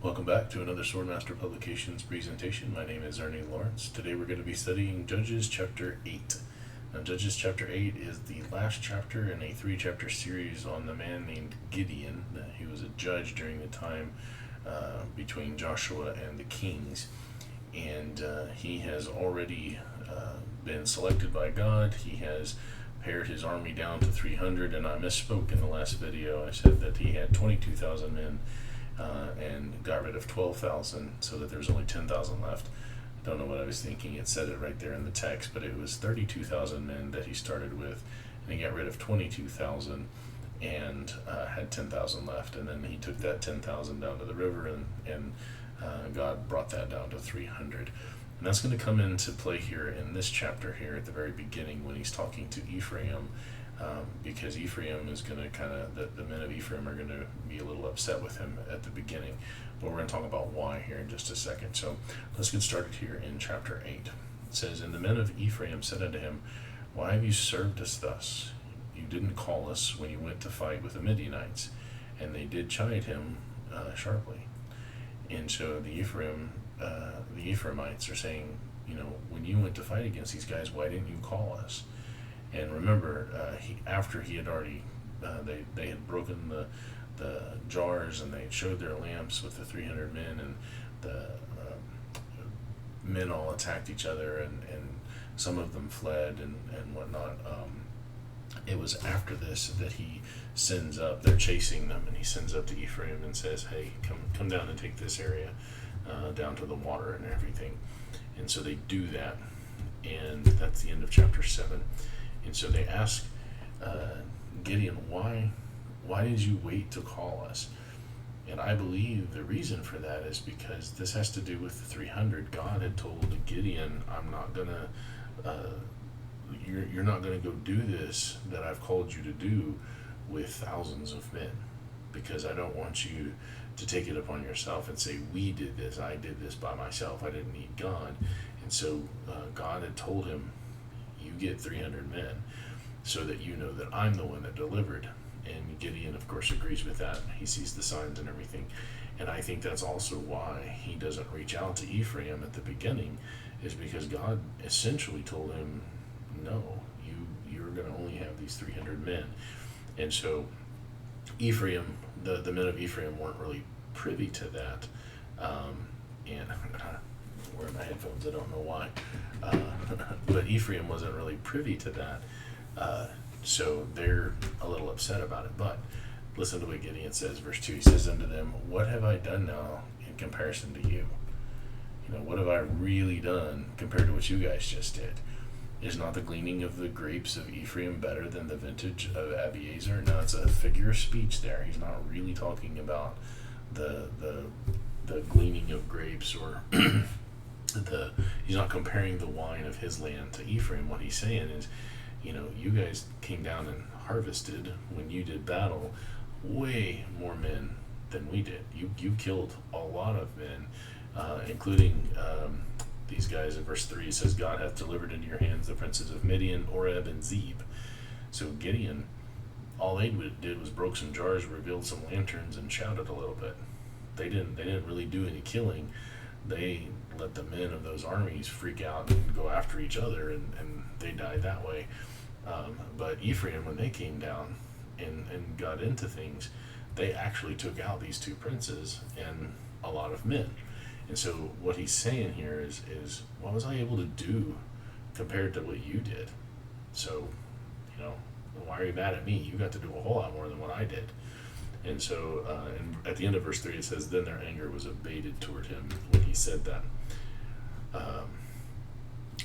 Welcome back to another Swordmaster Publications presentation. My name is Ernie Lawrence. Today we're going to be studying Judges chapter 8. Now, Judges chapter 8 is the last chapter in a 3-chapter series on the man named Gideon. He was a judge during the time between Joshua and the kings. And he has already been selected by God. He has pared his army down to 300, and I misspoke in the last video. I said that he had 22,000 men. And got rid of 12,000 so that there was only 10,000 left. I don't know what I was thinking. It said it right there in the text, but it was 32,000 men that he started with, and he got rid of 22,000 and had 10,000 left. And then he took that 10,000 down to the river, and God brought that down to 300. And that's going to come into play here in this chapter here at the very beginning when he's talking to Ephraim. Because Ephraim is going to the men of Ephraim are going to be a little upset with him at the beginning. But we're going to talk about why here in just a second. So let's get started here in chapter 8. It says, "And the men of Ephraim said unto him, Why have you served us thus? You didn't call us when you went to fight with the Midianites. And they did chide him sharply." And so the Ephraimites are saying, when you went to fight against these guys, why didn't you call us? And remember, after he had already, they had broken the jars, and they showed their lamps with the 300 men, and the men all attacked each other, and some of them fled and whatnot. It was after this that he sends up, they're chasing them, and he sends up to Ephraim and says, "Hey, come down and take this area, down to the water and everything." And so they do that, and that's the end of chapter 7. And so they ask Gideon, why did you wait to call us? And I believe the reason for that is because this has to do with the 300. God had told Gideon, you're not going to go do this that I've called you to do with thousands of men, because I don't want you to take it upon yourself and say, we did this, I did this by myself, I didn't need God. And so God had told him, you get 300 men so that you know that I'm the one that delivered. And Gideon, of course, agrees with that. He sees the signs and everything. And I think that's also why he doesn't reach out to Ephraim at the beginning, is because God essentially told him, no, you're going to only have these 300 men. And so Ephraim, the men of Ephraim weren't really privy to that. And I'm wearing my headphones, I don't know why. But Ephraim wasn't really privy to that. So they're a little upset about it. But listen to what Gideon says, verse 2. He says unto them, What have I done now in comparison to you? What have I really done compared to what you guys just did? Is not the gleaning of the grapes of Ephraim better than the vintage of Abiezer? Now, it's a figure of speech there. He's not really talking about the gleaning of grapes, or he's not comparing the wine of his land to Ephraim. What he's saying is, you guys came down and harvested when you did battle way more men than we did. You killed a lot of men, including these guys. In verse 3 it says, God hath delivered into your hands the princes of Midian, Oreb, and Zeb. So Gideon, all they did was broke some jars, revealed some lanterns, and shouted a little bit. They didn't really do any killing. They let the men of those armies freak out and go after each other, and they died that way. But Ephraim, when they came down and got into things, they actually took out these two princes and a lot of men. And so what he's saying here is what was I able to do compared to what you did? So, why are you mad at me? You got to do a whole lot more than what I did. And so and at the end of verse 3 it says, Then their anger was abated toward him when he said that.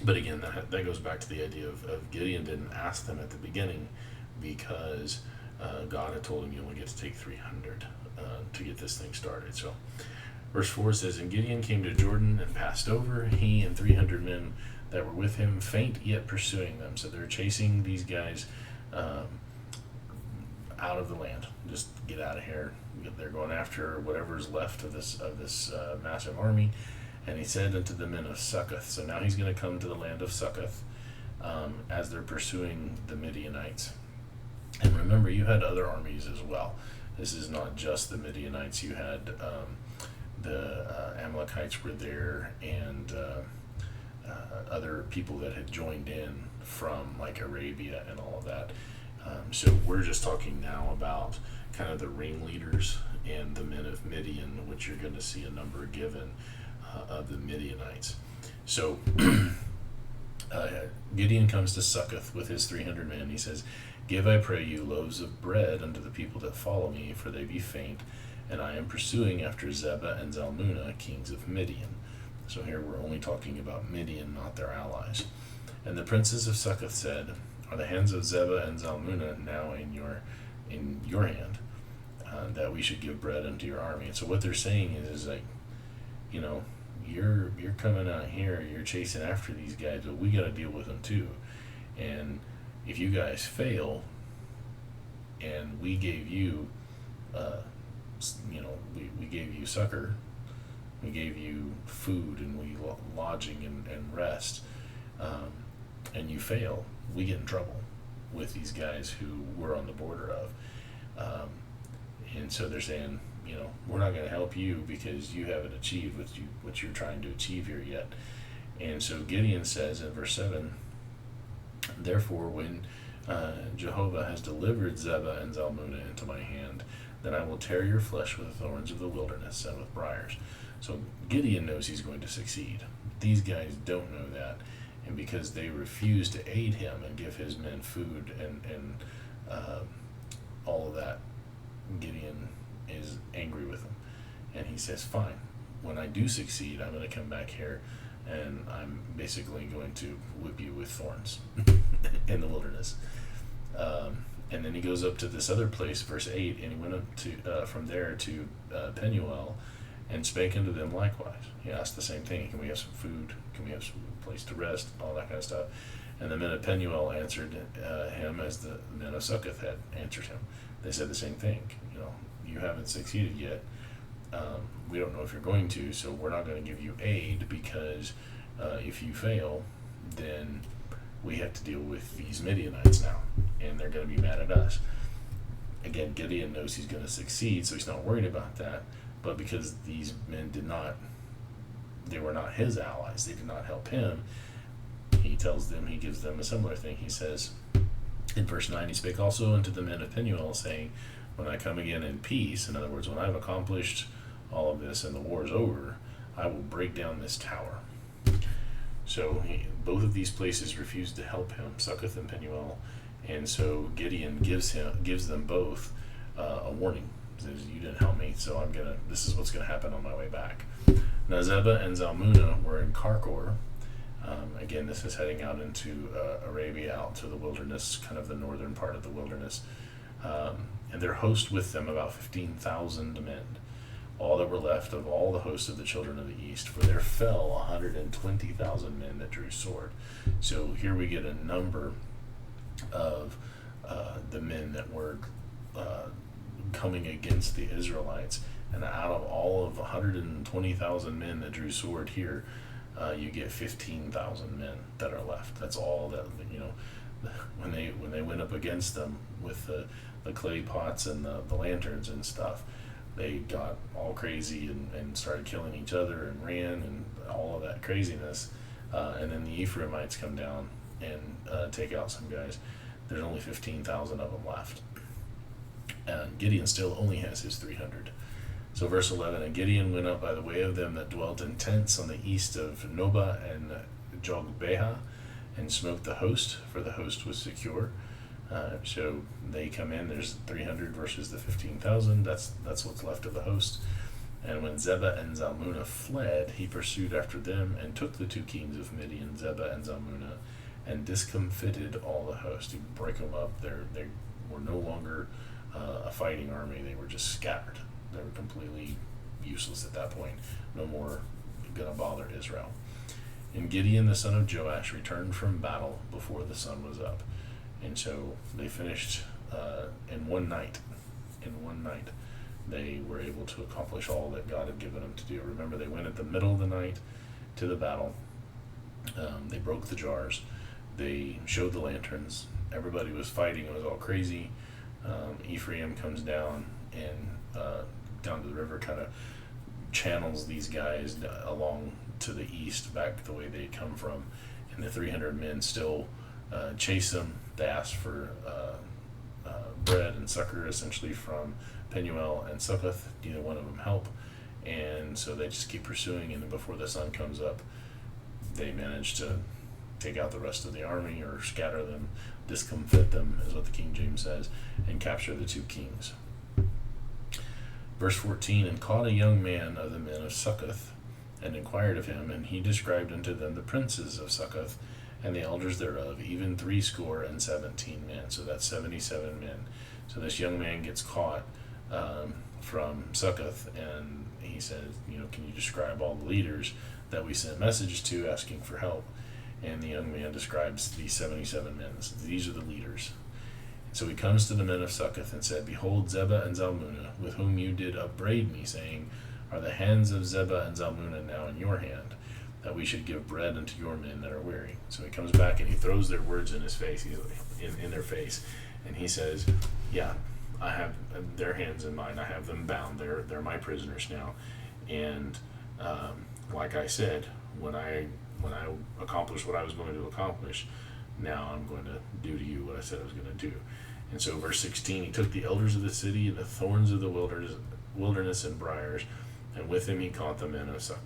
But again, that goes back to the idea of Gideon didn't ask them at the beginning, because God had told him you only get to take 300 to get this thing started. So verse 4 says, And Gideon came to Jordan and passed over, he and 300 men that were with him, faint yet pursuing them. So they're chasing these guys out of the land. Just get out of here. They're going after whatever's left of this massive army. And he said unto the men of Succoth. So now he's going to come to the land of Succoth as they're pursuing the Midianites. And remember, you had other armies as well. This is not just the Midianites. You had the Amalekites were there, and other people that had joined in from like Arabia and all of that. So we're just talking now about kind of the ringleaders and the men of Midian, which you're going to see a number given of the Midianites. So Gideon comes to Succoth with his 300 men. He says, "Give, I pray you, loaves of bread unto the people that follow me, for they be faint, and I am pursuing after Zebah and Zalmunna, kings of Midian." So here we're only talking about Midian, not their allies. And the princes of Succoth said, "Are the hands of Zebah and Zalmunna now in your hand, that we should give bread unto your army?" And so what they're saying is like, you know, you're coming out here, you're chasing after these guys, but we got to deal with them too. And if you guys fail, and we gave you, we gave you succor, we gave you food, and we lodging and rest, and you fail, we get in trouble with these guys who we're on the border of. And so they're saying, we're not going to help you because you haven't achieved what you're trying to achieve here yet. And so Gideon says in verse 7, "Therefore, when Jehovah has delivered Zebah and Zalmunna into my hand, then I will tear your flesh with the thorns of the wilderness and with briars." So Gideon knows he's going to succeed. These guys don't know that. And because they refuse to aid him and give his men food and all of that, Gideon is angry with him. And he says, "Fine, when I do succeed, I'm going to come back here and I'm basically going to whip you with thorns in the wilderness." And then he goes up to this other place, verse 8, and he went up to from there to Penuel, and spake unto them likewise. He asked the same thing: "Can we have some food? Can we have some place to rest?" All that kind of stuff. And the men of Penuel answered him as the men of Succoth had answered him. They said the same thing. You haven't succeeded yet. We don't know if you're going to, so we're not going to give you aid, because if you fail, then we have to deal with these Midianites now, and they're going to be mad at us. Again, Gideon knows he's going to succeed, so he's not worried about that. But because these men they were not his allies, they did not help him, he gives them a similar thing. He says in verse 9, "He spake also unto the men of Penuel, saying, When I come again in peace," in other words, when I've accomplished all of this and the war is over, "I will break down this tower." So both of these places refused to help him, Succoth and Penuel, and so Gideon gives them both a warning. He says, "You didn't help me, so this is what's going to happen on my way back." Now Zebah and Zalmunna were in Karkor. Again, this is heading out into Arabia, out to the wilderness, kind of the northern part of the wilderness. And their host with them about 15,000 men, all that were left of all the host of the children of the east, for there fell 120,000 men that drew sword. So here we get a number of the men that were coming against the Israelites, and out of all of 120,000 men that drew sword here, you get 15,000 men that are left. That's all that, when they went up against them with the clay pots and the lanterns and stuff, they got all crazy and started killing each other and ran and all of that craziness. And then the Ephraimites come down and take out some guys. There's only 15,000 of them left. And Gideon still only has his 300. So verse 11, "And Gideon went up by the way of them that dwelt in tents on the east of Nobah and Jogbehah, and smote the host, for the host was secure." So they come in, there's 300 versus the 15,000, that's what's left of the host. "And when Zebah and Zalmunna fled, he pursued after them, and took the two kings of Midian, Zebah and Zalmunna, and discomfited all the host." He break them up. They were no longer a fighting army, they were just scattered. They were completely useless at that point, no more gonna bother Israel. "And Gideon the son of Joash returned from battle before the sun was up." And so they finished in one night. In one night, they were able to accomplish all that God had given them to do. Remember, they went at the middle of the night to the battle. They broke the jars. They showed the lanterns. Everybody was fighting. It was all crazy. Ephraim comes down and down to the river, kind of channels these guys along to the east, back the way they come from, and the 300 men still chase them. They ask for bread and succor, essentially, from Penuel and Succoth. Neither one of them help, and so they just keep pursuing, and then before the sun comes up, they manage to take out the rest of the army, or scatter them, discomfit them, is what the King James says, and capture the two kings. Verse 14, and caught a young man of the men of Succoth, and inquired of him, and he described unto them the princes of Succoth, and the elders thereof, even 70 men. So that's 77 men. So this young man gets caught from Succoth, and he says, can you describe all the leaders that we sent messages to asking for help? And the young man describes these 77 men. These are the leaders. So he comes to the men of Succoth and said, Behold, Zebah and Zalmunna, with whom you did upbraid me, saying, Are the hands of Zebah and Zalmunna now in your hand, that we should give bread unto your men that are weary? So he comes back and he throws their words in his face, in their face, and he says, yeah, I have their hands in mine. I have them bound. They're my prisoners now. And like I said, when I accomplished what I was going to accomplish, now I'm going to do to you what I said I was going to do. And so verse 16, he took the elders of the city and the thorns of the wilderness and briars, and with him he taught the men of Succoth.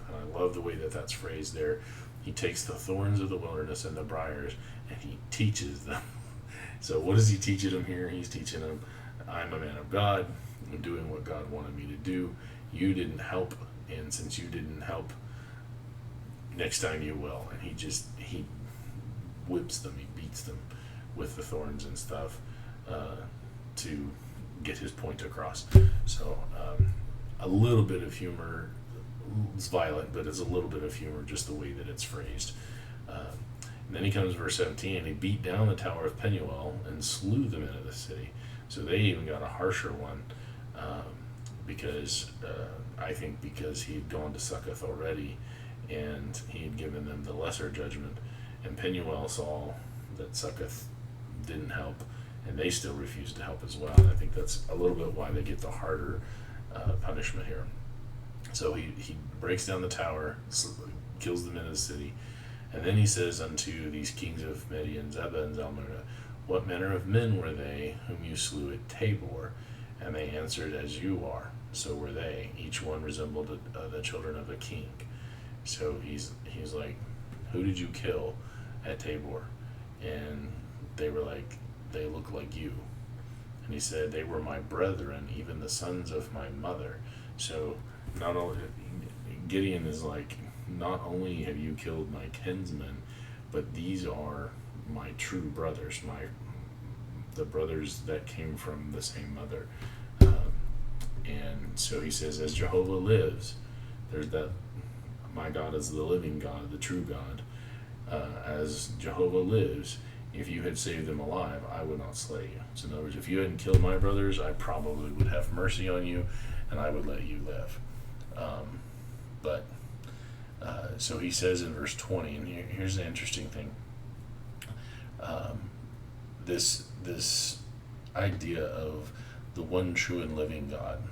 And I love the way that that's phrased there. He takes the thorns of the wilderness and the briars, and he teaches them. So what is he teaching them here? He's teaching them, I'm a man of God. I'm doing what God wanted me to do. You didn't help, and since you didn't help, next time you will. And he whips them, he beats them with the thorns and stuff to get his point across. So a little bit of humor. It's violent, but it's a little bit of humor, just the way that it's phrased. And then he comes verse 17, and he beat down the tower of Penuel and slew the men of the city. So they even got a harsher one, because I think because he had gone to Succoth already, and he had given them the lesser judgment, and Penuel saw that Succoth didn't help, and they still refused to help as well. And I think that's a little bit why they get the harder punishment here. So he breaks down the tower, kills the men of the city, and then he says unto these kings of Midian, Zebah and Zalmunna, What manner of men were they whom you slew at Tabor? And they answered, As you are, so were they. Each one resembled the children of a king. So he's like, who did you kill at Tabor? And they were like, they look like you. And he said, they were my brethren, even the sons of my mother. So not only Gideon is like, not only have you killed my kinsmen, but these are my true brothers, the brothers that came from the same mother. And so he says, as Jehovah lives, there's that, my God is the living God, the true God. As Jehovah lives, if you had saved them alive, I would not slay you. So in other words, if you hadn't killed my brothers, I probably would have mercy on you, and I would let you live. So he says in verse 20, and here's the interesting thing. This idea of the one true and living God,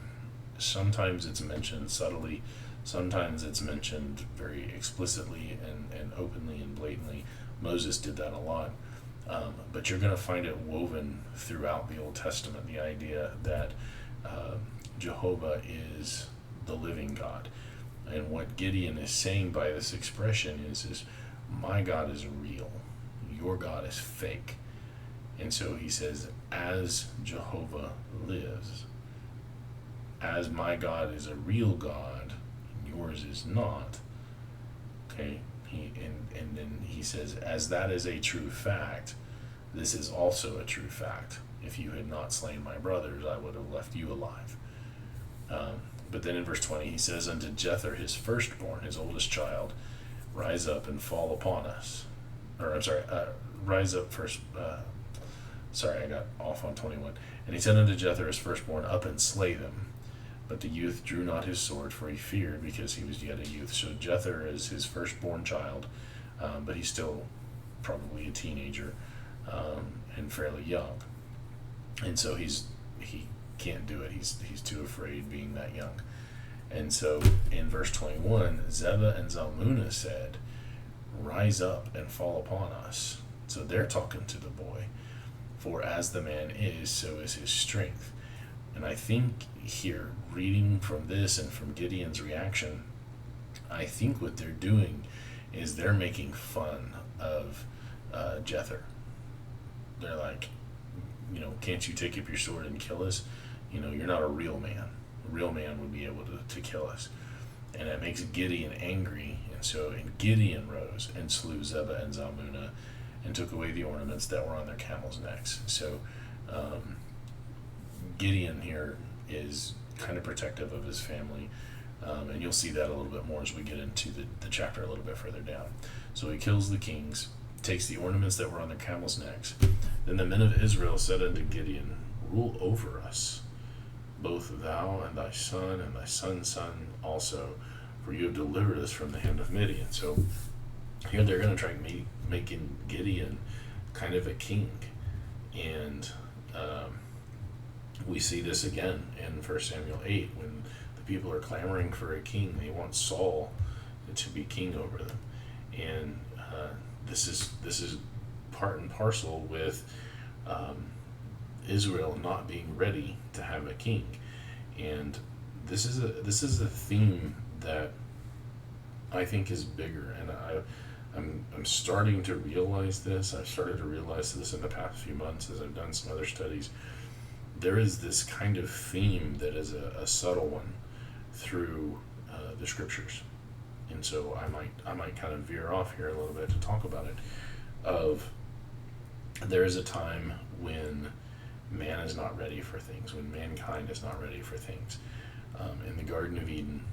sometimes it's mentioned subtly, sometimes it's mentioned very explicitly and openly and blatantly. Moses did that a lot. But you're going to find it woven throughout the Old Testament, the idea that Jehovah is the living God. And what Gideon is saying by this expression is my God is real, your God is fake. And so he says, as Jehovah lives, as my God is a real God, yours is not. Okay, and then he says, as that is a true fact, this is also a true fact. If you had not slain my brothers, I would have left you alive. But then in verse 20, he says, unto Jether, his firstborn, his oldest child, rise up and fall upon us. Rise up first. I got off on 21. And he said unto Jether, his firstborn, up and slay them. But the youth drew not his sword, for he feared, because he was yet a youth. So Jether is his firstborn child, but he's still probably a teenager and fairly young. And so he can't do it. He's too afraid being that young. And so in verse 21, Zebah and Zalmunna said, "Rise up and fall upon us." So they're talking to the boy. "For as the man is, so is his strength." And I think here, reading from this and from Gideon's reaction, I think what they're doing is they're making fun of Jether. They're like, can't you take up your sword and kill us? You're not a real man. A real man would be able to kill us. And it makes Gideon angry. And Gideon rose and slew Zebah and Zalmunna and took away the ornaments that were on their camels' necks. So Gideon here is kind of protective of his family. And you'll see that a little bit more as we get into the chapter a little bit further down. So he kills the kings, takes the ornaments that were on their camels' necks. Then the men of Israel said unto Gideon, "Rule over us, both thou and thy son's son also, for you have delivered us from the hand of Midian." So here they're going to try making Gideon kind of a king. And we see this again in 1 Samuel 8 when the people are clamoring for a king. They want Saul to be king over them. And this is part and parcel with Israel not being ready to have a king. And this is a theme that I think is bigger, and I'm starting to realize this. I've started to realize this in the past few months as I've done some other studies. There is this kind of theme that is a subtle one through the scriptures, and so I might kind of veer off here a little bit to talk about it. There is a time when man is not ready for things, when mankind is not ready for things. In the Garden of Eden,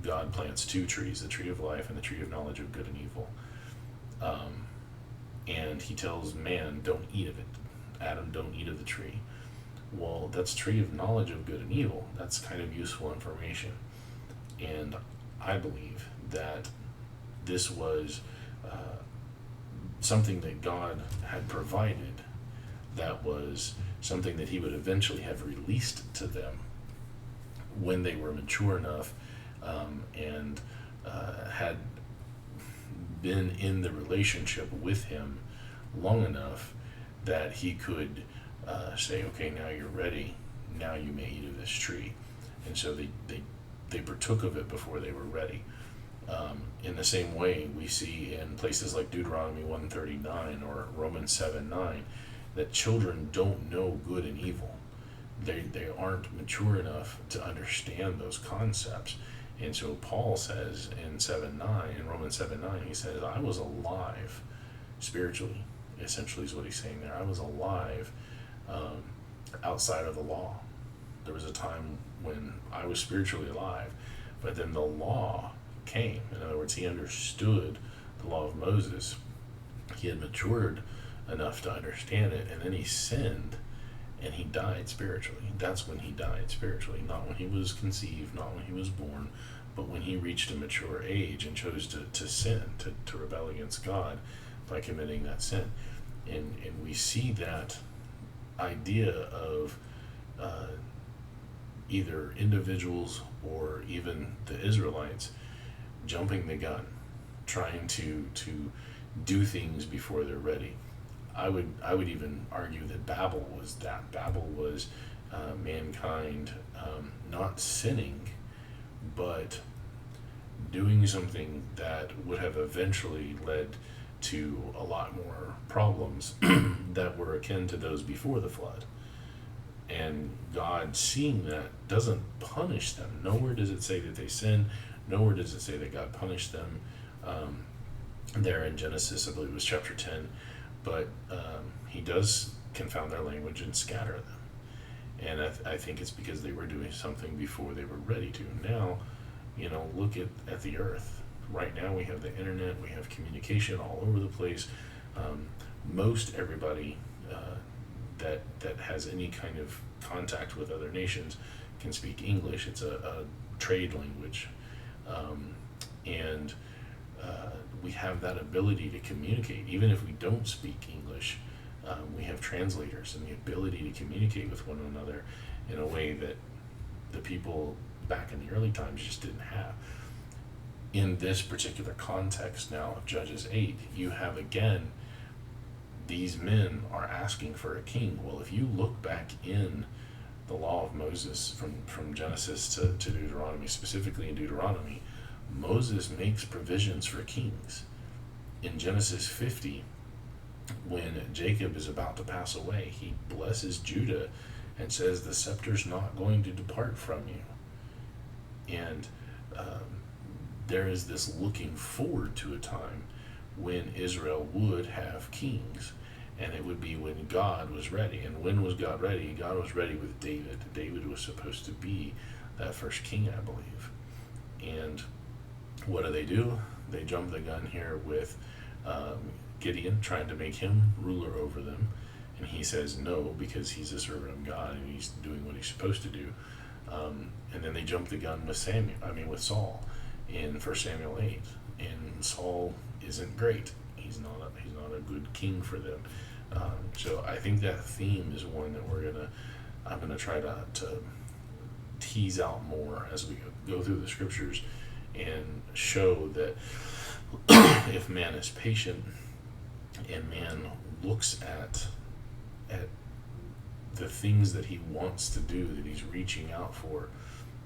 God plants two trees, the tree of life and the tree of knowledge of good and evil. And he tells man, don't eat of it. Adam, don't eat of the tree. Well, that's tree of knowledge of good and evil. That's kind of useful information. And I believe that this was something that God had provided, that was something that he would eventually have released to them when they were mature enough and had been in the relationship with him long enough that he could say, okay, now you're ready, now you may eat of this tree. And so they partook of it before they were ready. In the same way, we see in places like Deuteronomy 139 or Romans 7:9 that children don't know good and evil. They aren't mature enough to understand those concepts. And so Paul says in Romans 7:9, he says, I was alive spiritually, essentially is what he's saying there. I was alive outside of the law. There was a time when I was spiritually alive, but then the law came. In other words, he understood the law of Moses. He had matured enough to understand it, and then he sinned and he died spiritually. That's when he died spiritually, not when he was conceived, not when he was born, but when he reached a mature age and chose to sin, to rebel against God by committing that sin. And we see that idea of either individuals or even the Israelites jumping the gun, trying to do things before they're ready. I would even argue that Babel was that. Babel was mankind not sinning, but doing something that would have eventually led to a lot more problems that were akin to those before the flood. And God, seeing that, doesn't punish them. Nowhere does it say that they sin. Nowhere does it say that God punished them. There in Genesis, I believe it was chapter 10, but he does confound their language and scatter them. And I think it's because they were doing something before they were ready to. Now, look at the earth. Right now we have the internet, we have communication all over the place. Most everybody that has any kind of contact with other nations can speak English. It's a trade language. And we have that ability to communicate. Even if we don't speak English, we have translators and the ability to communicate with one another. in a way that the people back in the early times just didn't have. In this particular context now of Judges 8, you have again, these men are asking for a king. Well, if you look back in the law of Moses from Genesis to Deuteronomy, specifically in Deuteronomy, Moses makes provisions for kings. In Genesis 50, when Jacob is about to pass away, he blesses Judah and says, the scepter's not going to depart from you. And there is this looking forward to a time when Israel would have kings, and it would be when God was ready. And when was God ready? God was ready with David. David was supposed to be that first king, I believe. And what do? They jump the gun here with Gideon, trying to make him ruler over them, and he says no, because he's a servant of God and he's doing what he's supposed to do. And then they jump the gun with Saul in 1 Samuel 8, and Saul isn't great. He's not a good king for them. So I think that theme is one that I'm gonna try to tease out more as we go through the scriptures, and show that if man is patient and man looks at the things that he wants to do, that he's reaching out for,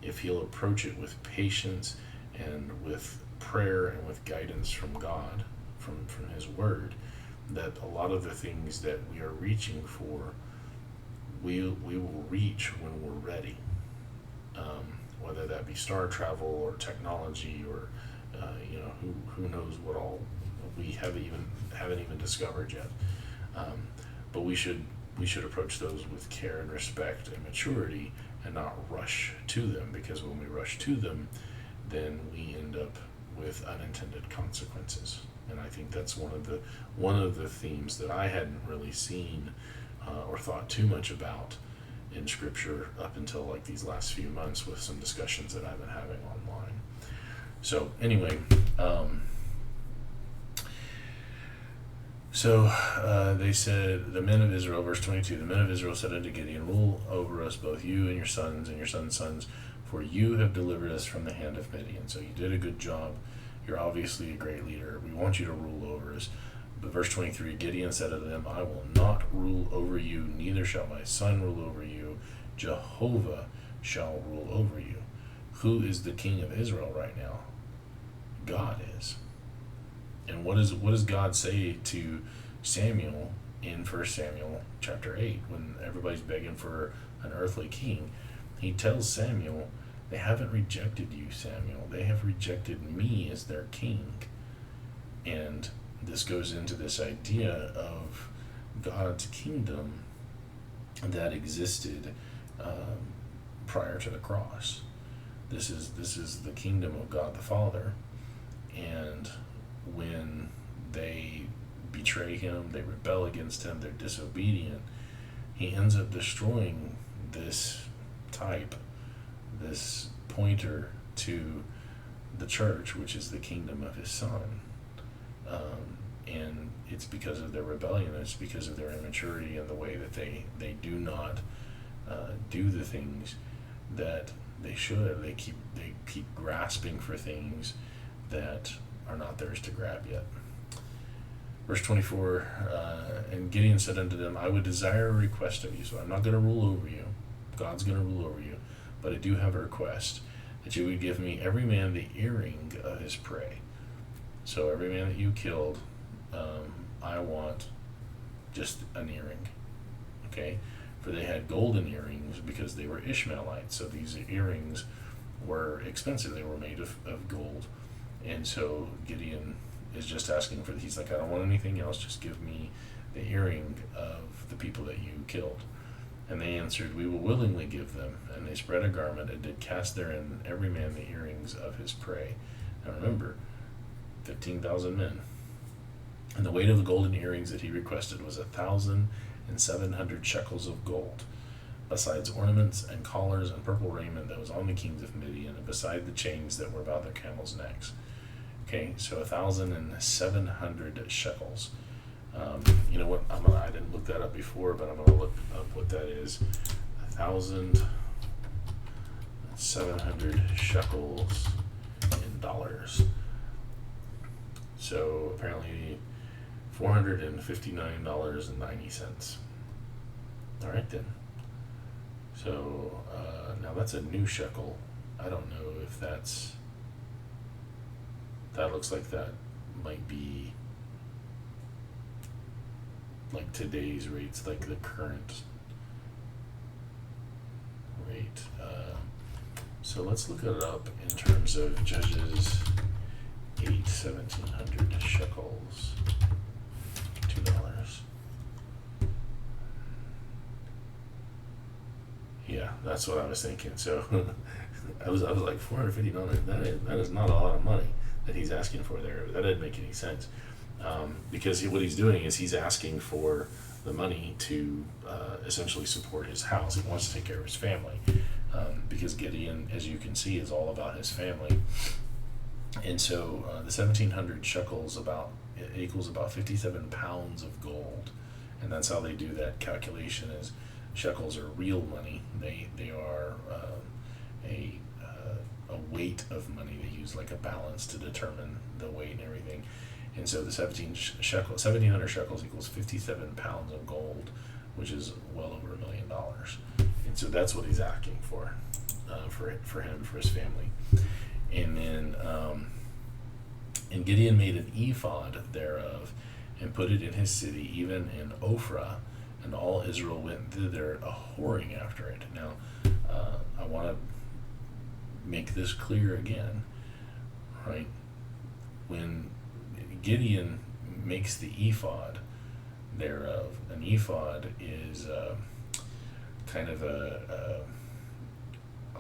if he'll approach it with patience and with prayer and with guidance from God, from his word, that a lot of the things that we are reaching for, we will reach when we're ready. Whether that be star travel or technology or who knows what all we haven't even discovered yet. But we should approach those with care and respect and maturity, and not rush to them, because when we rush to them, then we end up with unintended consequences. And I think that's one of the themes that I hadn't really seen or thought too much about in scripture up until like these last few months, with some discussions that I've been having online. So anyway, they said, the men of Israel, verse 22, the men of Israel said unto Gideon, rule over us, both you and your sons sons, for you have delivered us from the hand of Midian. So you did a good job. You're obviously a great leader. We want you to rule over us. But verse 23, Gideon said unto them, I will not rule over you, neither shall my son rule over you. Jehovah shall rule over you. Who is the king of Israel right now? God is. And what does God say to Samuel in 1 Samuel chapter 8, when everybody's begging for an earthly king? He tells Samuel, they haven't rejected you, Samuel. They have rejected me as their king. And this goes into this idea of God's kingdom that existed prior to the cross. This is the kingdom of God the Father, and when they betray him, they rebel against him, they're disobedient, he ends up destroying this type, this pointer to the church, which is the kingdom of his son. And it's because of their rebellion, it's because of their immaturity and the way that they do not do the things that they should. They keep grasping for things that are not theirs to grab yet. Verse 24, and Gideon said unto them, I would desire a request of you. So I'm not going to rule over you. God's going to rule over you. But I do have a request, that you would give me every man the earring of his prey. So every man that you killed, I want just an earring. Okay? For they had golden earrings because they were Ishmaelites. So these earrings were expensive. They were made of gold. And so Gideon is just asking for, he's like, I don't want anything else, just give me the earring of the people that you killed. And they answered, we will willingly give them. And they spread a garment and did cast therein every man the earrings of his prey. Now remember, 15,000 men. And the weight of the golden earrings that he requested was 1,700 shekels of gold, besides ornaments and collars and purple raiment that was on the kings of Midian, and beside the chains that were about their camels' necks. Okay, so 1,700 shekels. You know what? I didn't look that up before, but I'm going to look up what that is. 1,700 shekels in dollars. So apparently $459.90. All right then. So now that's a new shekel. I don't know if that looks like that might be like today's rates, like the current rate. So let's look it up in terms of Judges 8, 1,700 shekels, $2. Yeah, that's what I was thinking. So I was like $450. That is not a lot of money that he's asking for there. That didn't make any sense, because what he's doing is he's asking for the money to essentially support his house. He wants to take care of his family, because Gideon, as you can see, is all about his family. And so the 1,700 shekels equals about 57 pounds of gold, and that's how they do that calculation. Is shekels are real money. They are a weight of money. They use like a balance to determine the weight and everything. And so the 1,700 shekels equals 57 pounds of gold, which is well over $1 million. And so that's what he's asking for him, for his family. And then and Gideon made an ephod thereof and put it in his city, even in Ophrah, and all Israel went thither a whoring after it. Now, I want to make this clear again, right? When Gideon makes the ephod thereof, an ephod is kind of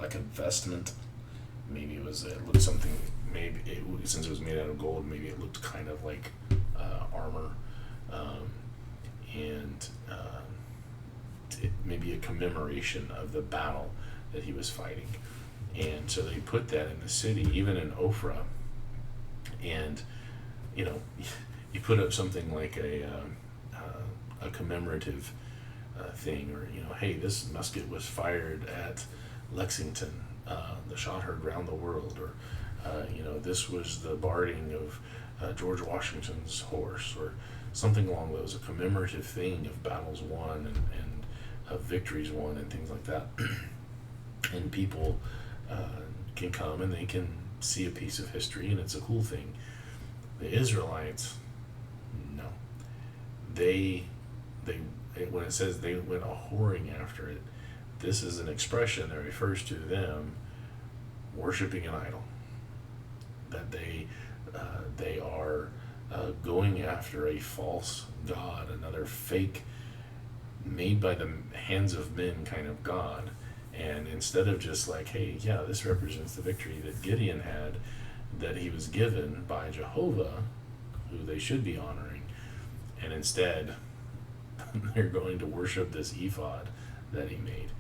like a vestment. Maybe it looked something. Since it was made out of gold, maybe it looked kind of like armor, and maybe a commemoration of the battle that he was fighting. And so they put that in the city, even in Ophrah. And you put up something like a commemorative thing, or hey, this musket was fired at Lexington, the shot heard round the world, or this was the barding of George Washington's horse, or something along those, a commemorative thing of battles won and of victories won and things like that. And people can come and they can see a piece of history, and it's a cool thing. The Israelites, no, when it says they went a whoring after it, this is an expression that refers to them worshiping an idol. That they are going after a false god, another fake, made by the hands of men kind of god. And instead of just like, hey, yeah, this represents the victory that Gideon had, that he was given by Jehovah, who they should be honoring, and instead they're going to worship this ephod that he made.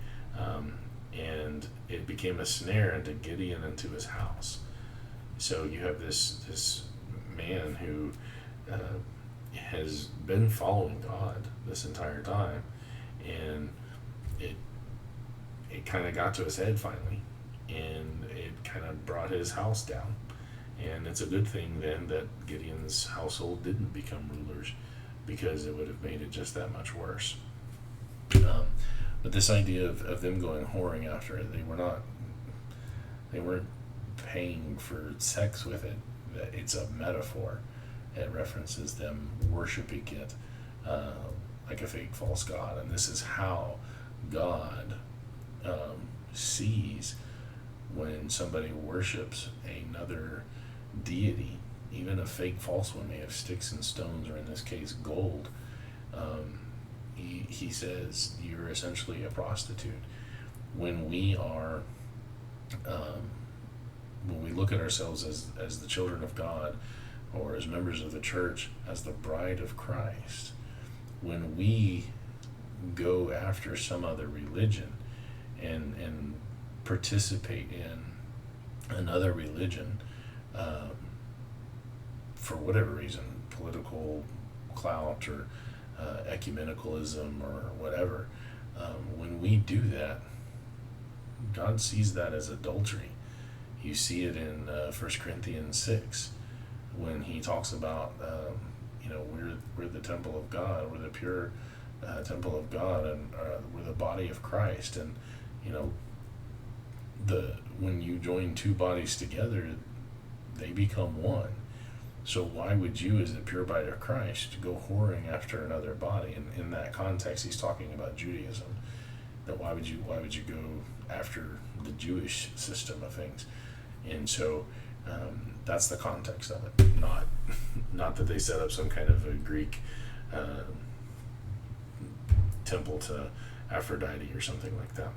And it became a snare unto Gideon and to his house. So you have this man who has been following God this entire time, and it kind of got to his head finally, and it kind of brought his house down. And it's a good thing then that Gideon's household didn't become rulers, because it would have made it just that much worse. But this idea of them going whoring after it, they weren't paying for sex with it. It's a metaphor. It references them worshiping it like a fake false god. And this is how God sees when somebody worships another deity, even a fake false one made of sticks and stones, or in this case gold. He says you're essentially a prostitute. When we are when we look at ourselves as the children of God, or as members of the church, as the bride of Christ, when we go after some other religion and participate in another religion for whatever reason, political clout or ecumenicalism or whatever, When we do that, God sees that as adultery. You see it in 1 Corinthians 6 when he talks about, we're the temple of God, we're the pure temple of God, and we're the body of Christ. And, when you join two bodies together, they become one. So why would you, as the pure body of Christ, go whoring after another body? And in that context, he's talking about Judaism. That why would you go after the Jewish system of things? And so that's the context of it. Not that they set up some kind of a Greek temple to Aphrodite or something like that.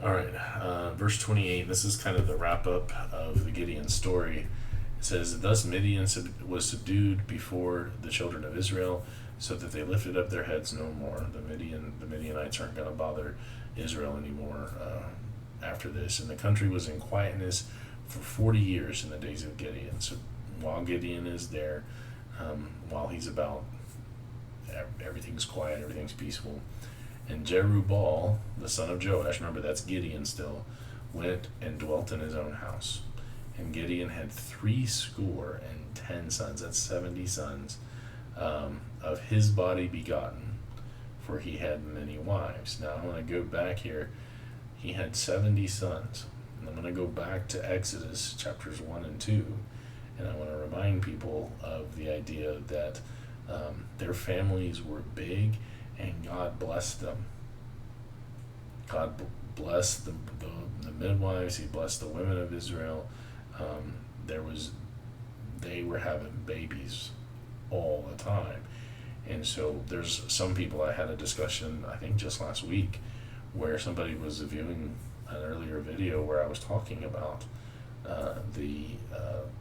All right, verse 28. This is kind of the wrap up of the Gideon story. It says, "Thus Midian was subdued before the children of Israel, so that they lifted up their heads no more." The Midianites aren't going to bother Israel anymore after this. And the country was in quietness for 40 years in the days of Gideon. So while Gideon is there, while he's about, everything's quiet, everything's peaceful. And Jerubbaal, the son of Joash, remember that's Gideon still, went and dwelt in his own house. And Gideon had 70 sons, that's 70 sons, of his body begotten, for he had many wives. Now I'm going to go back here. He had 70 sons. And I'm going to go back to Exodus chapters 1 and 2. And I want to remind people of the idea that their families were big, and God blessed them. God blessed the midwives. He blessed the women of Israel. They were having babies all the time. And so there's some people, I had a discussion, I think just last week, where somebody was viewing an earlier video where I was talking about the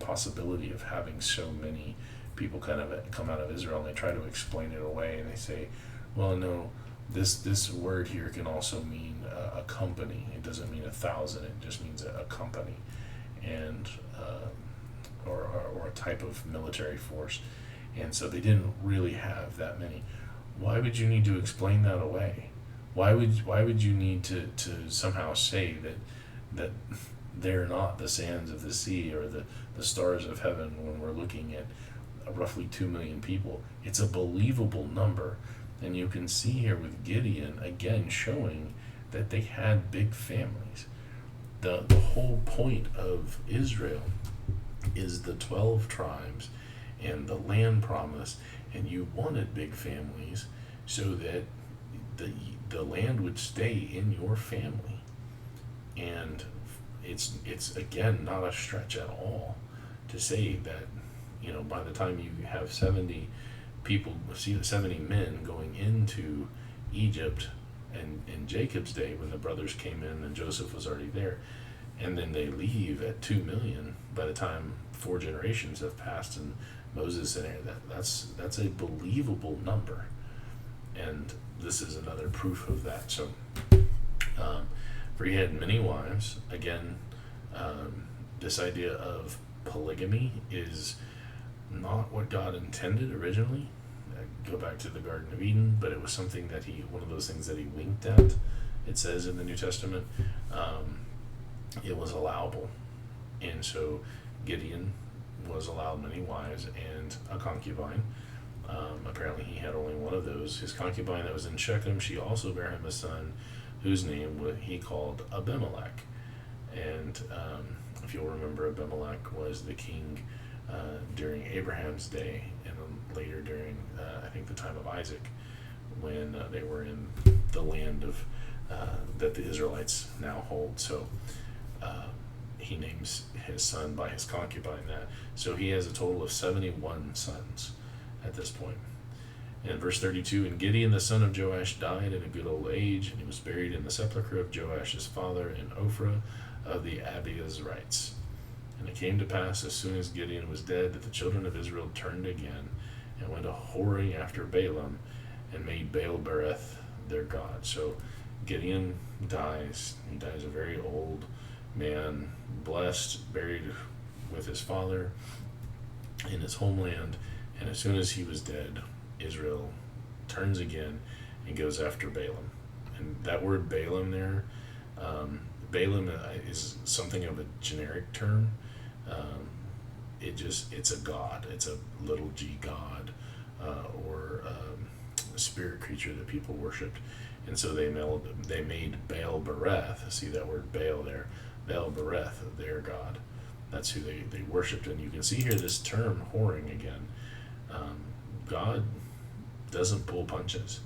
possibility of having so many people kind of come out of Israel, and they try to explain it away, and they say, well, no, this word here can also mean a company. It doesn't mean 1,000, it just means a company, and or a type of military force. And so they didn't really have that many. Why would you need to explain that away? Why would you need to somehow say that they're not the sands of the sea or the stars of heaven when we're looking at roughly 2 million people? It's a believable number. And you can see here with Gideon, again, showing that they had big families. The whole point of Israel is the 12 tribes and the land promise, and you wanted big families so that the land would stay in your family. And it's again not a stretch at all to say that, by the time you have 70 people, 70 men going into Egypt, and in Jacob's day when the brothers came in and Joseph was already there, and then they leave at 2 million by the time 4 generations have passed and Moses and that's a believable number. And this is another proof of that. So for he had many wives. Again, this idea of polygamy is not what God intended originally. Go back to the Garden of Eden, but it was something that one of those things that he winked at. It says in the New Testament, it was allowable. And so Gideon was allowed many wives and a concubine. Apparently he had only one of those. His concubine that was in Shechem, she also bare him a son, whose name he called Abimelech. And if you'll remember, Abimelech was the king during Abraham's day, and later during, I think, the time of Isaac, when they were in the land of that the Israelites now hold. So he names his son by his concubine that. So he has a total of 71 sons at this point. And in verse 32, and Gideon the son of Joash died in a good old age, and he was buried in the sepulchre of Joash his father in Ophrah of the Abiezrites. And it came to pass, as soon as Gideon was dead, that the children of Israel turned again, and went a-whoring after Balaam, and made Baal-berith their god. So Gideon dies. He dies a very old man, blessed, buried with his father in his homeland. And as soon as he was dead, Israel turns again and goes after Balaam. And that word Balaam there, Balaam is something of a generic term. Um, it's a god. It's a little g god, or a spirit creature that people worshipped. And so they made Baal Bereth. See that word Baal there? Baal Bereth, their god. That's who they worshipped. And you can see here this term whoring again. God doesn't pull punches.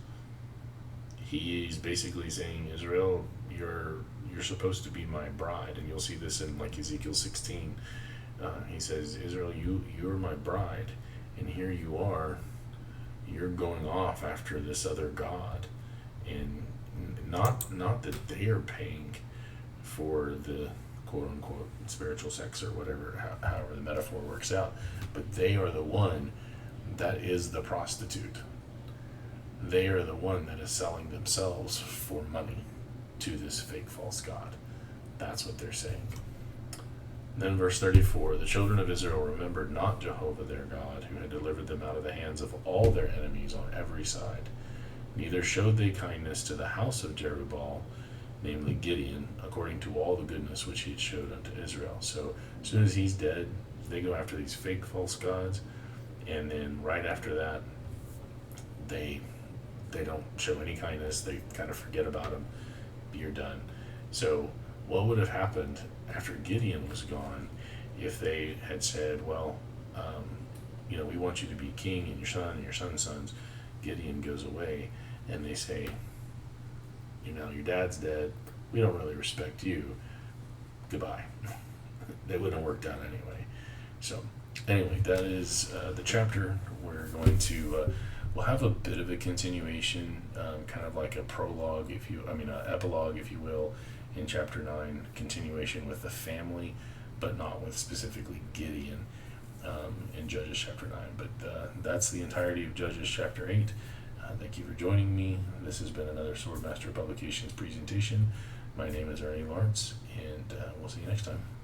He's basically saying, Israel, you're supposed to be my bride. And you'll see this in like Ezekiel 16. He says, Israel, you're my bride, and here you are, you're going off after this other god. And not that they are paying for the quote unquote spiritual sex or whatever, however the metaphor works out, but they are the one that is the prostitute. They are the one that is selling themselves for money to this fake false god. That's what they're saying. Then verse 34, the children of Israel remembered not Jehovah their God, who had delivered them out of the hands of all their enemies on every side. Neither showed they kindness to the house of Jerubbaal, namely Gideon, according to all the goodness which he had showed unto Israel. So as soon as he's dead, they go after these fake false gods, and then right after that, they don't show any kindness. They kind of forget about him. You're done. So what would have happened after Gideon was gone if they had said, well, we want you to be king and your son's sons. Gideon goes away, and they say, your dad's dead. We don't really respect you. Goodbye. They wouldn't have worked out anyway. So anyway, that is the chapter. We're going to we'll have a bit of a continuation, kind of like a prologue, an epilogue, if you will, in chapter 9, continuation with the family, but not with specifically Gideon in Judges chapter 9. But that's the entirety of Judges chapter 8. Thank you for joining me. This has been another Swordmaster Publications presentation. My name is Ernie Lawrence, and we'll see you next time.